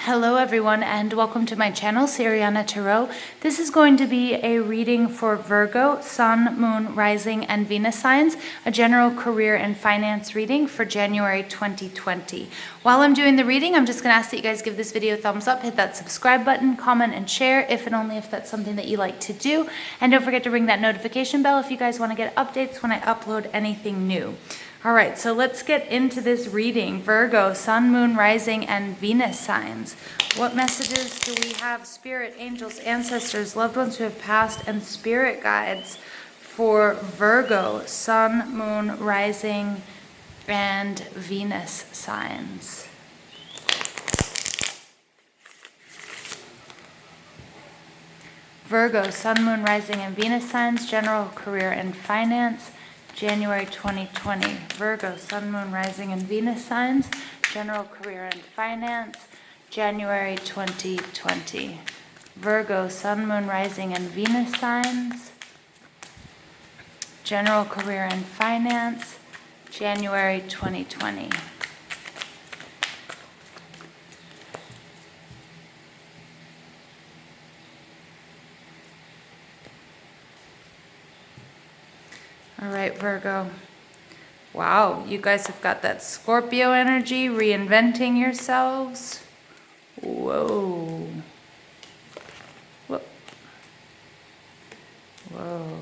Hello everyone and welcome to my channel, Siriana Tarot. This is going to be a reading for Virgo, Sun, Moon, Rising, and Venus signs, a general career and finance reading for January 2020. While I'm doing the reading, I'm just going to ask that you guys give this video a thumbs up, hit that subscribe button, comment, and share if and only if that's something that you like to do. And don't forget to ring that notification bell if you guys want to get updates when I upload anything new. All right, so let's get into this reading. Virgo, Sun, Moon, Rising, and Venus signs. What messages do we have? Spirit, angels, ancestors, loved ones who have passed, and spirit guides for Virgo, Sun, Moon, Rising, and Venus signs. Virgo, Sun, Moon, Rising, and Venus signs, general career and finance, January 2020. Virgo, Sun, Moon, Rising, and Venus signs, general career and finance, January 2020. Virgo, Sun, Moon, Rising, and Venus signs, general career and finance, January 2020. All right, Virgo. Wow, you guys have got that Scorpio energy, reinventing yourselves. Whoa. Whoa. Whoa.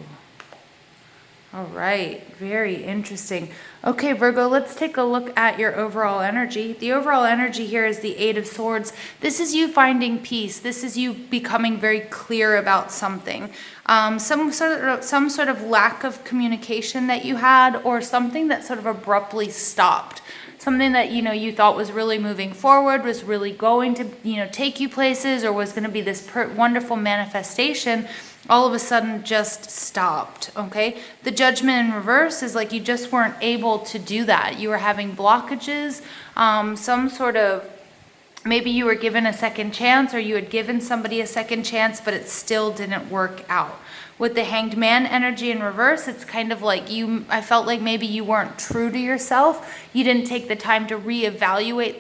All right, very interesting. Okay, Virgo, let's take a look at your overall energy. The overall energy here is the Eight of Swords. This is you finding peace. This is you becoming very clear about something. Some sort of lack of communication that you had, or something that sort of abruptly stopped. Something that, you thought was really moving forward, was really going to, take you places, or was going to be this wonderful manifestation, all of a sudden just stopped, okay? The Judgment in reverse is like you just weren't able to do that. You were having blockages, some sort of, maybe you were given a second chance, or you had given somebody a second chance, but it still didn't work out. With the Hanged Man energy in reverse, it's kind of like I felt like maybe you weren't true to yourself. You didn't take the time to reevaluate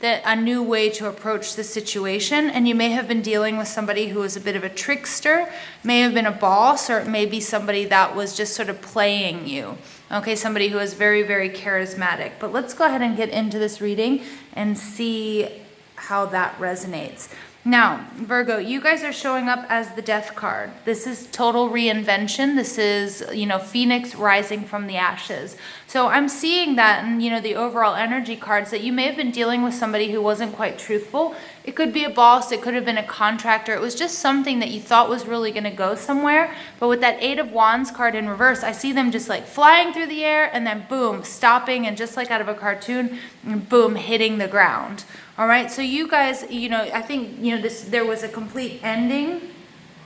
a new way to approach the situation, and you may have been dealing with somebody who was a bit of a trickster, may have been a boss, or it may be somebody that was just sort of playing you. Okay, somebody who is very, very charismatic. But let's go ahead and get into this reading and see how that resonates. Now, Virgo, you guys are showing up as the Death card. This is total reinvention. This is, Phoenix rising from the ashes. So I'm seeing that in, the overall energy cards, that you may have been dealing with somebody who wasn't quite truthful. It could be a boss. It could have been a contractor. It was just something that you thought was really going to go somewhere. But with that Eight of Wands card in reverse, I see them just like flying through the air and then boom, stopping, and just like out of a cartoon, boom, hitting the ground. All right, so you guys, I think, there was a complete ending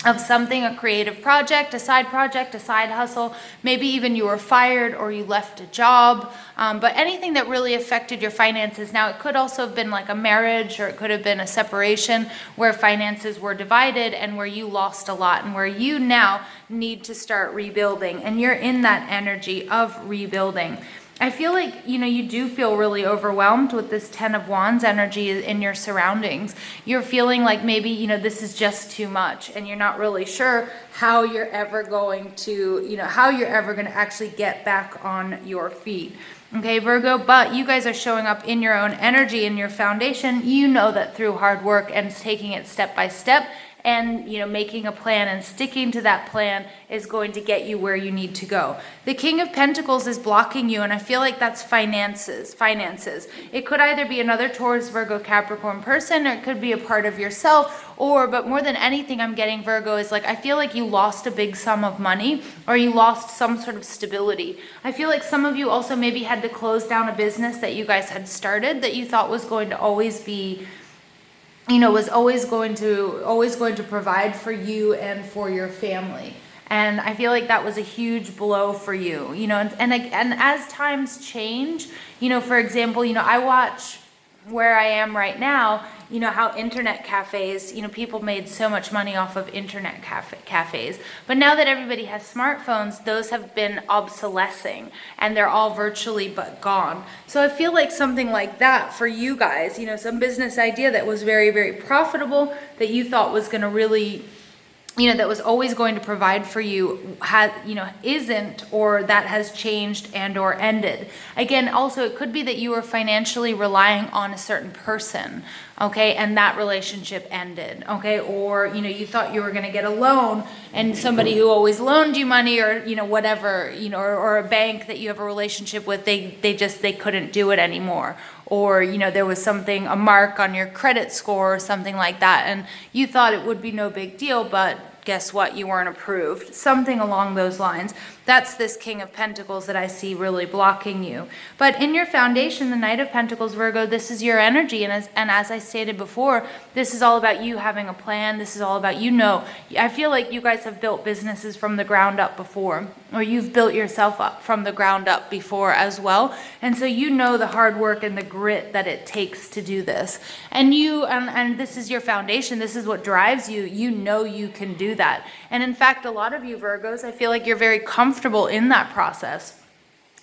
of something, a creative project, a side hustle. Maybe even you were fired or you left a job, but anything that really affected your finances. Now, it could also have been like a marriage, or it could have been a separation where finances were divided and where you lost a lot, and where you now need to start rebuilding, and you're in that energy of rebuilding. I feel like, you do feel really overwhelmed with this Ten of Wands energy in your surroundings. You're feeling like maybe, this is just too much, and you're not really sure how you're ever going to, actually get back on your feet. Okay, Virgo, but you guys are showing up in your own energy, in your foundation. You know that through hard work and taking it step by step, and making a plan and sticking to that plan is going to get you where you need to go. The King of Pentacles is blocking you, and I feel like that's finances. It could either be another Taurus, Virgo, Capricorn person, or it could be a part of yourself, but more than anything I'm getting, Virgo, is like I feel like you lost a big sum of money, or you lost some sort of stability. I feel like some of you also maybe had to close down a business that you guys had started that you thought was going to always be, was always going to provide for you and for your family. And I feel like that was a huge blow for you, and as times change, for example, I watch where I am right now, you know, how internet cafes, you know, people made so much money off of internet cafes. But now that everybody has smartphones, those have been obsolescing and they're all virtually but gone. So I feel like something like that for you guys, you know, some business idea that was very, very profitable that you thought was going to really, you know, that was always going to provide for you, has, you know, isn't, or that has changed and or ended. Again, also it could be that you were financially relying on a certain person, okay, and that relationship ended, okay, or, you know, you thought you were going to get a loan and somebody who always loaned you money, or, you know, whatever, you know, or a bank that you have a relationship with, they couldn't do it anymore. Or, you know, there was something, a mark on your credit score or something like that, and you thought it would be no big deal, but guess what? You weren't approved. Something along those lines. That's this King of Pentacles that I see really blocking you. But in your foundation, the Knight of Pentacles, Virgo, this is your energy. And as I stated before, this is all about you having a plan. This is all about, you know, I feel like you guys have built businesses from the ground up before, or you've built yourself up from the ground up before as well. And so you know the hard work and the grit that it takes to do this. And you, and this is your foundation. This is what drives you. You know you can do that. And in fact, a lot of you Virgos, I feel like you're very comfortable in that process.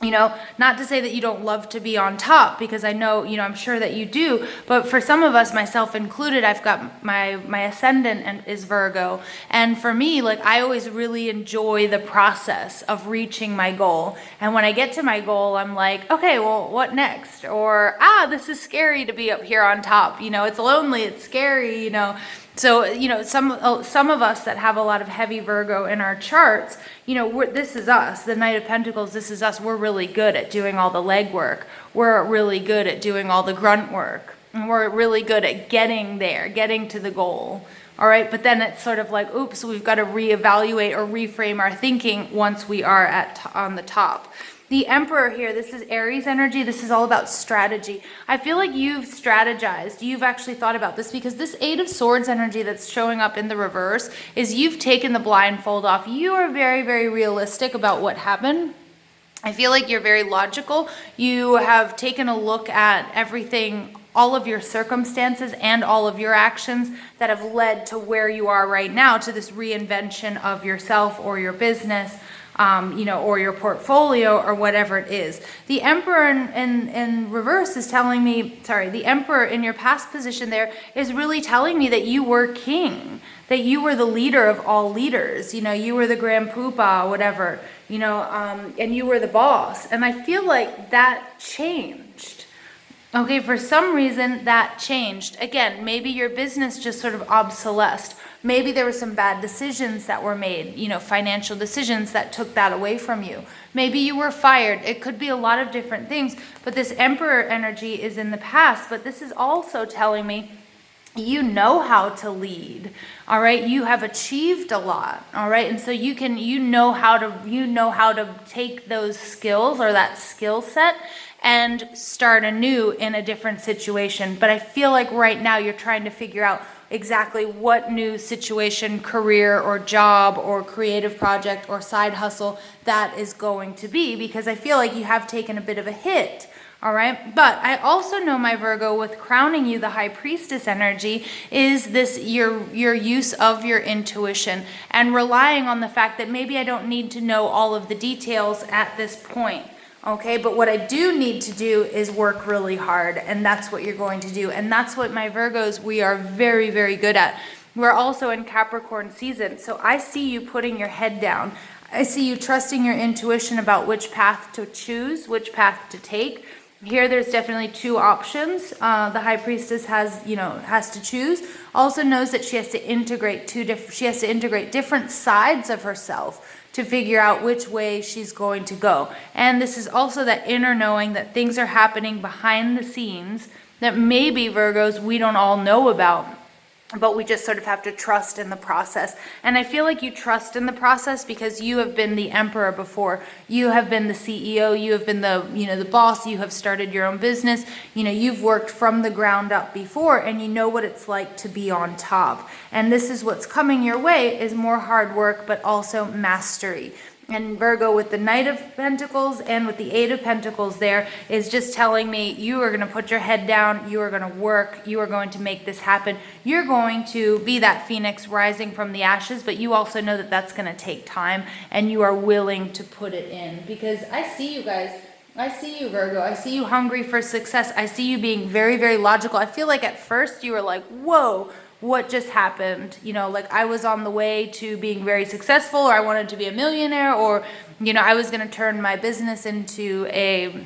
You know, not to say that you don't love to be on top, because I know, you know, I'm sure that you do, but for some of us, myself included, I've got my ascendant and is Virgo. And for me, like, I always really enjoy the process of reaching my goal. And when I get to my goal, I'm like, okay, well, what next? Or, this is scary to be up here on top. You know, it's lonely, it's scary, you know. So, you know, some of us that have a lot of heavy Virgo in our charts, you know, this is us, the Knight of Pentacles, this is us. We're really good at doing all the legwork. We're really good at doing all the grunt work. And we're really good at getting there, getting to the goal. All right, but then it's sort of like, oops, we've got to reevaluate or reframe our thinking once we are on the top. The Emperor here, this is Aries energy. This is all about strategy. I feel like you've strategized. You've actually thought about this, because this Eight of Swords energy that's showing up in the reverse is you've taken the blindfold off. You are very, very realistic about what happened. I feel like you're very logical. You have taken a look at everything, all of your circumstances and all of your actions that have led to where you are right now, to this reinvention of yourself or your business. You know, or your portfolio, or whatever it is. The Emperor in reverse is telling me, the Emperor in your past position there is really telling me that you were king, that you were the leader of all leaders. You know, you were the grand poobah, whatever, you know, and you were the boss. And I feel like that changed. Okay, for some reason that changed. Again, maybe your business just sort of obsolesced. Maybe there were some bad decisions that were made, you know, financial decisions that took that away from you. Maybe you were fired. It could be a lot of different things. But this Emperor energy is in the past. But this is also telling me you know how to lead. All right, you have achieved a lot. All right, and so you know how to take those skills, or that skill set, and start anew in a different situation. But I feel like right now you're trying to figure out exactly what new situation, career, or job, or creative project, or side hustle that is going to be, because I feel like you have taken a bit of a hit. All right, but I also know, my Virgo, with crowning you, the High Priestess energy is this your use of your intuition, and relying on the fact that maybe I don't need to know all of the details at this point. Okay, but what I do need to do is work really hard, and that's what you're going to do. And that's what, my Virgos, we are very, very good at. We're also in Capricorn season, so I see you putting your head down. I see you trusting your intuition about which path to choose, which path to take. Here, there's definitely two options. The High Priestess has to choose. Also knows that she has to integrate different sides of herself to figure out which way she's going to go. And this is also that inner knowing that things are happening behind the scenes that maybe, Virgos, we don't all know about, but we just sort of have to trust in the process. And I feel like you trust in the process because you have been the Emperor before. You have been the CEO. You have been the boss. You have started your own business. You've worked from the ground up before, and you know what it's like to be on top. And this is what's coming your way, is more hard work, but also mastery. And Virgo, with the Knight of Pentacles and with the Eight of Pentacles there, is just telling me you are going to put your head down, you are going to work, you are going to make this happen. You're going to be that phoenix rising from the ashes, but you also know that that's going to take time, and you are willing to put it in. Because I see you guys. I see you, Virgo. I see you hungry for success. I see you being very, very logical. I feel like at first you were like, whoa, what just happened? You know, like I was on the way to being very successful, or I wanted to be a millionaire, or, you know, I was going to turn my business into a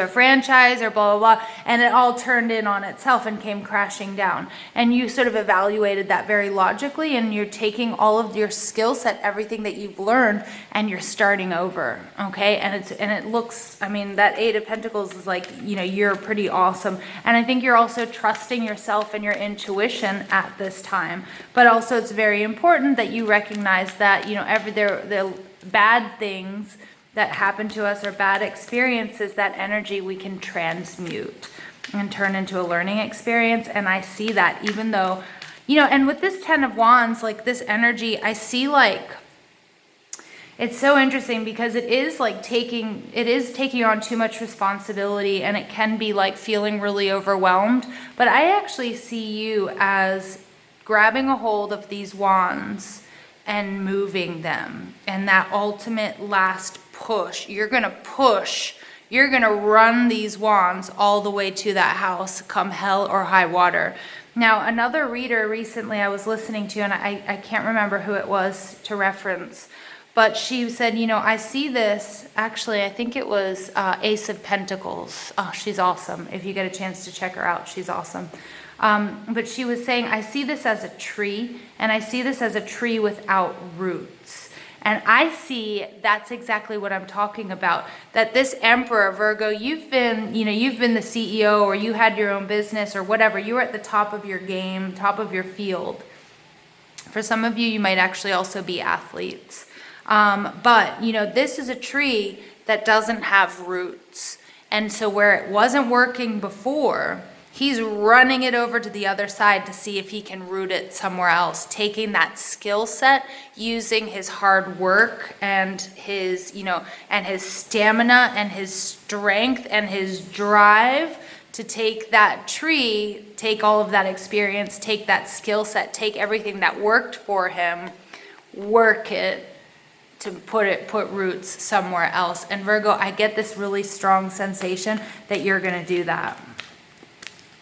franchise or blah, blah, blah. And it all turned in on itself and came crashing down. And you sort of evaluated that very logically, and you're taking all of your skill set, everything that you've learned, and you're starting over. Okay. And it looks, I mean, that Eight of Pentacles is like, you know, you're pretty awesome. And I think you're also trusting yourself and your intuition at this time. But also it's very important that you recognize that, you know, the bad things that happen to us or bad experiences, that energy we can transmute and turn into a learning experience. And I see that, even though, you know, and with this 10 of Wands, like this energy, I see like, it's so interesting because it is taking on too much responsibility, and it can be like feeling really overwhelmed. But I actually see you as grabbing a hold of these wands and moving them, and that ultimate last push. You're going to run these wands all the way to that house, come hell or high water. Now, another reader recently I was listening to, and I can't remember who it was to reference, but she said, you know, I see this, actually, I think it was Ace of Pentacles. Oh, she's awesome. If you get a chance to check her out, she's awesome. But she was saying, I see this as a tree, and I see this as a tree without roots. And I see that's exactly what I'm talking about. That this Emperor, Virgo, you've been the CEO, or you had your own business or whatever. You were at the top of your game, top of your field. For some of you, you might actually also be athletes. But, you know, this is a tree that doesn't have roots. And so where it wasn't working before, he's running it over to the other side to see if he can root it somewhere else, taking that skill set, using his hard work and his, you know, and his stamina and his strength and his drive to take that tree, take all of that experience, take that skill set, take everything that worked for him, work it to put roots somewhere else. And Virgo, I get this really strong sensation that you're going to do that.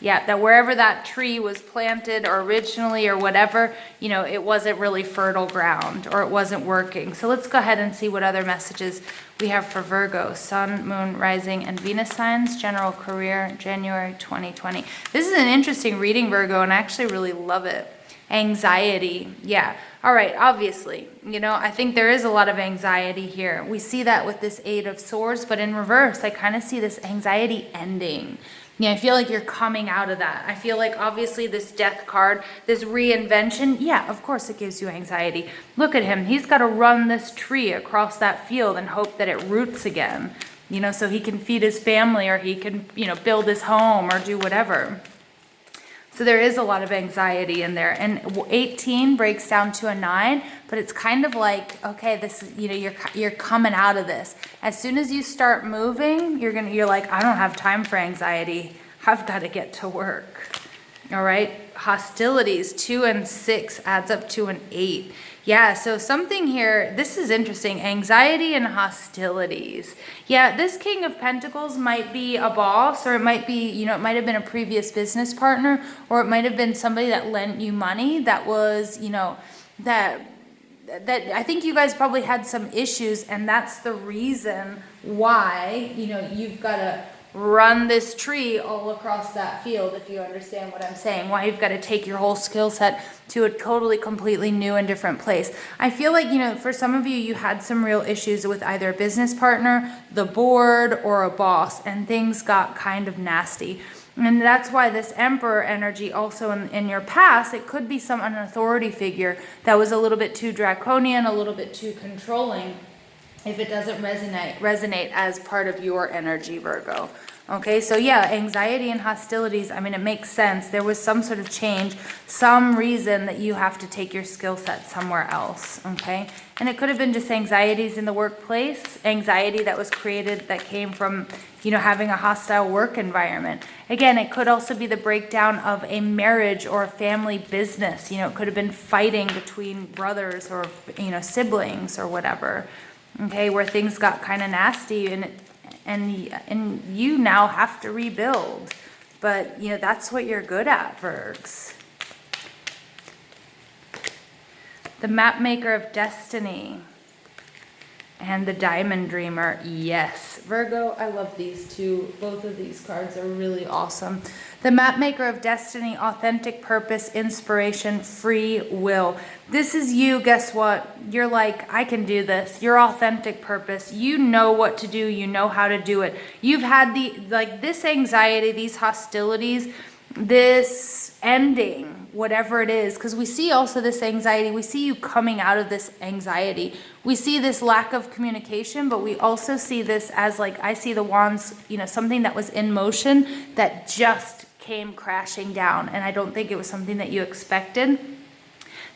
Yeah, that wherever that tree was planted or originally or whatever, you know, it wasn't really fertile ground, or it wasn't working. So let's go ahead and see what other messages we have for Virgo. Sun, Moon, Rising, and Venus signs. General career, January 2020. This is an interesting reading, Virgo, and I actually really love it. Anxiety. Yeah. All right. Obviously, you know, I think there is a lot of anxiety here. We see that with this Eight of Swords, but in reverse, I kind of see this anxiety ending. Yeah, I feel like you're coming out of that. I feel like obviously this Death card, this reinvention, yeah, of course it gives you anxiety. Look at him. He's got to run this tree across that field and hope that it roots again, you know, so he can feed his family, or he can, you know, build his home or do whatever. So there is a lot of anxiety in there. And 18 breaks down to a 9, but it's kind of like, okay, this is, you know, you're coming out of this. As soon as you start moving, you're like, I don't have time for anxiety. I've got to get to work. All right. Hostilities, 2 and 6 adds up to an 8. Yeah, so something here, this is interesting. Anxiety and hostilities. Yeah, this King of Pentacles might be a boss, or it might be, you know, it might have been a previous business partner, or it might have been somebody that lent you money that was, you know, that I think you guys probably had some issues, and that's the reason why, you know, you've got to run this tree all across that field, if you understand what I'm saying. Why you've got to take your whole skill set to a totally, completely new and different place. I feel like, you know, for some of you, you had some real issues with either a business partner, the board, or a boss, and things got kind of nasty. And that's why this Emperor energy also in your past, it could be an authority figure that was a little bit too draconian, a little bit too controlling, if it doesn't resonate as part of your energy, Virgo. Okay, so yeah, anxiety and hostilities, I mean, it makes sense. There was some sort of change, some reason that you have to take your skill set somewhere else, okay? And it could have been just anxieties in the workplace, anxiety that was created that came from, having a hostile work environment. Again, it could also be the breakdown of a marriage or a family business. It could have been fighting between brothers or, siblings or whatever, okay, where things got kind of nasty and you now have to rebuild. But, that's what you're good at, Virgs. The Map Maker of Destiny and the Diamond Dreamer. Yes, Virgo, I love these two. Both of these cards are really awesome. The Map Maker of Destiny, authentic purpose, inspiration, free will. This is you. Guess what? You're like, I can do this. Your authentic purpose. You know what to do. You know how to do it. You've had this anxiety, these hostilities, this ending, whatever it is, because we see also this anxiety. We see you coming out of this anxiety. We see this lack of communication, but we also see this as I see the wands, something that was in motion that just came crashing down. And I don't think it was something that you expected.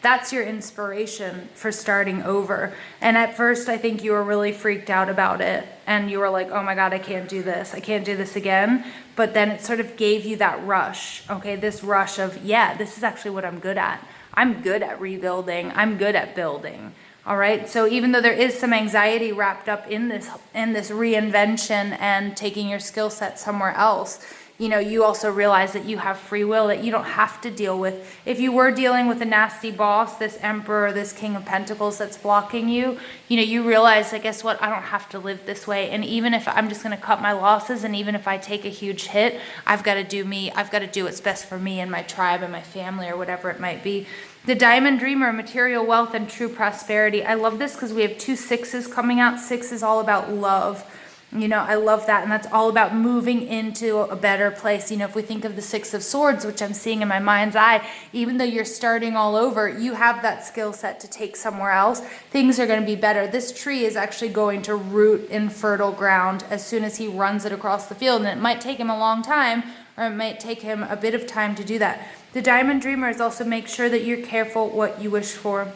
That's your inspiration for starting over. And at first, I think you were really freaked out about it. And you were like, oh my God, I can't do this. I can't do this again. But then it sort of gave you that rush. Okay, this rush of, yeah, this is actually what I'm good at. I'm good at rebuilding. I'm good at building. All right. So even though there is some anxiety wrapped up in this reinvention and taking your skill set somewhere else, you also realize that you have free will, that you don't have to deal with. If you were dealing with a nasty boss, this Emperor, this King of Pentacles that's blocking you, you realize that, guess what? I don't have to live this way. And even if I'm just going to cut my losses, and even if I take a huge hit, I've got to do me. I've got to do what's best for me and my tribe and my family or whatever it might be. The Diamond Dreamer, material wealth and true prosperity. I love this because we have 2 6s coming out. 6 is all about love. I love that. And that's all about moving into a better place. If we think of the 6 of Swords, which I'm seeing in my mind's eye, even though you're starting all over, you have that skill set to take somewhere else. Things are going to be better. This tree is actually going to root in fertile ground as soon as he runs it across the field. And it might take him a long time, or it might take him a bit of time to do that. The Diamond Dreamer is also make sure that you're careful what you wish for,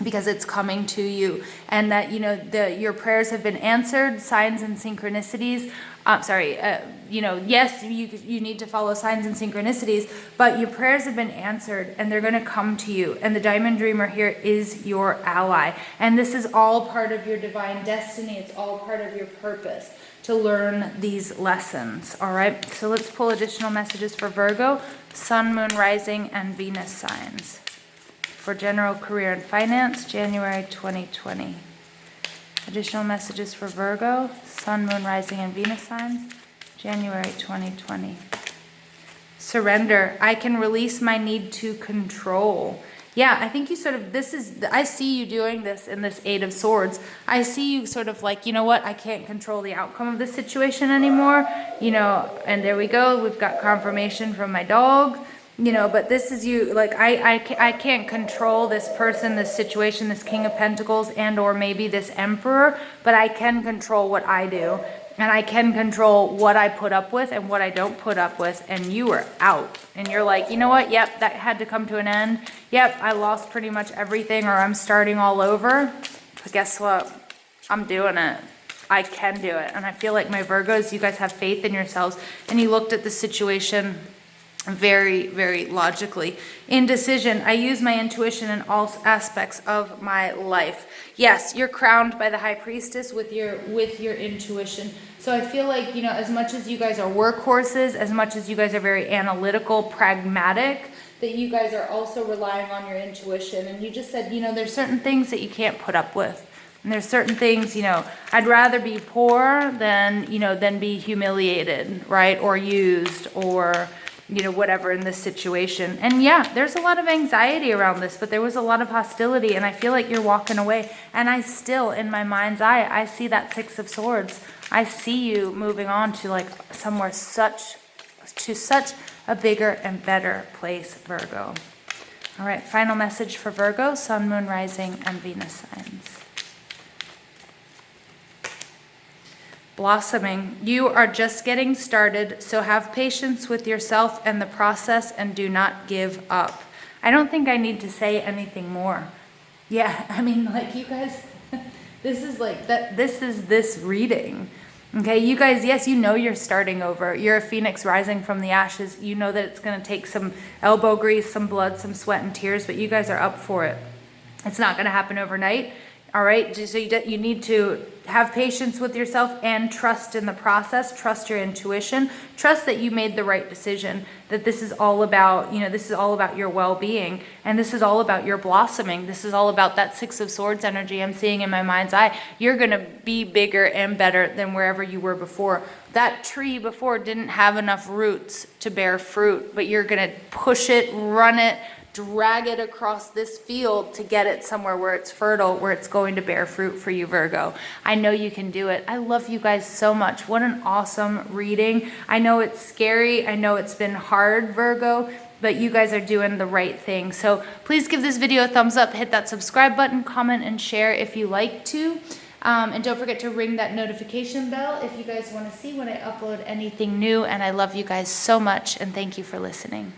because it's coming to you, and that your prayers have been answered. Signs and synchronicities. Yes, you need to follow signs and synchronicities, but your prayers have been answered, and they're going to come to you. And the Diamond Dreamer here is your ally, and this is all part of your divine destiny. It's all part of your purpose to learn these lessons. All right. So let's pull additional messages for Virgo, Sun, Moon, Rising, and Venus signs. For general career and finance, January 2020. Additional messages for Virgo, Sun, Moon, Rising, and Venus signs, January 2020. Surrender. I can release my need to control. Yeah, I think you sort of, I see you doing this in this 8 of Swords. I see you sort of like, you know what, I can't control the outcome of this situation anymore. And there we go. We've got confirmation from my dog. But this is you, like, I can't control this person, this situation, this King of Pentacles, and or maybe this Emperor, but I can control what I do, and I can control what I put up with and what I don't put up with, and you are out. And you're like, you know what, yep, that had to come to an end. Yep, I lost pretty much everything, or I'm starting all over, but guess what? I'm doing it. I can do it. And I feel like my Virgos, you guys have faith in yourselves, and you looked at the situation very, very logically. Indecision. I use my intuition in all aspects of my life. Yes, you're crowned by the High Priestess with your intuition. So I feel like, as much as you guys are workhorses, as much as you guys are very analytical, pragmatic, that you guys are also relying on your intuition. And you just said, there's certain things that you can't put up with. And there's certain things, I'd rather be poor than be humiliated, right? Or used, or whatever in this situation. And yeah, there's a lot of anxiety around this, but there was a lot of hostility, and I feel like you're walking away. And I still, in my mind's eye, I see that 6 of Swords. I see you moving on to somewhere such a bigger and better place, Virgo. All right, final message for Virgo, Sun, Moon, Rising, and Venus signs. blossoming. You are just getting started, so have patience with yourself and the process and do not give up. I don't think I need to say anything more. Yeah, I mean, like, you guys, this is like that. This is this reading. Okay, you guys, yes, you know you're starting over. You're a phoenix rising from the ashes. You know that it's going to take some elbow grease, some blood, some sweat and tears, but you guys are up for it. It's not going to happen overnight. All right, so you need to have patience with yourself and trust in the process. Trust your intuition. Trust that you made the right decision, that this is all about, this is all about your well-being, and this is all about your blossoming. This is all about that Six of Swords energy I'm seeing in my mind's eye. You're going to be bigger and better than wherever you were before. That tree before didn't have enough roots to bear fruit, but you're going to push it, run it, drag it across this field to get it somewhere where it's fertile, where it's going to bear fruit for you, Virgo. I know you can do it. I love you guys so much. What an awesome reading. I know it's scary. I know it's been hard, Virgo, but you guys are doing the right thing. So please give this video a thumbs up, hit that subscribe button, comment, and share if you like to. And don't forget to ring that notification bell if you guys want to see when I upload anything new. And I love you guys so much, and thank you for listening.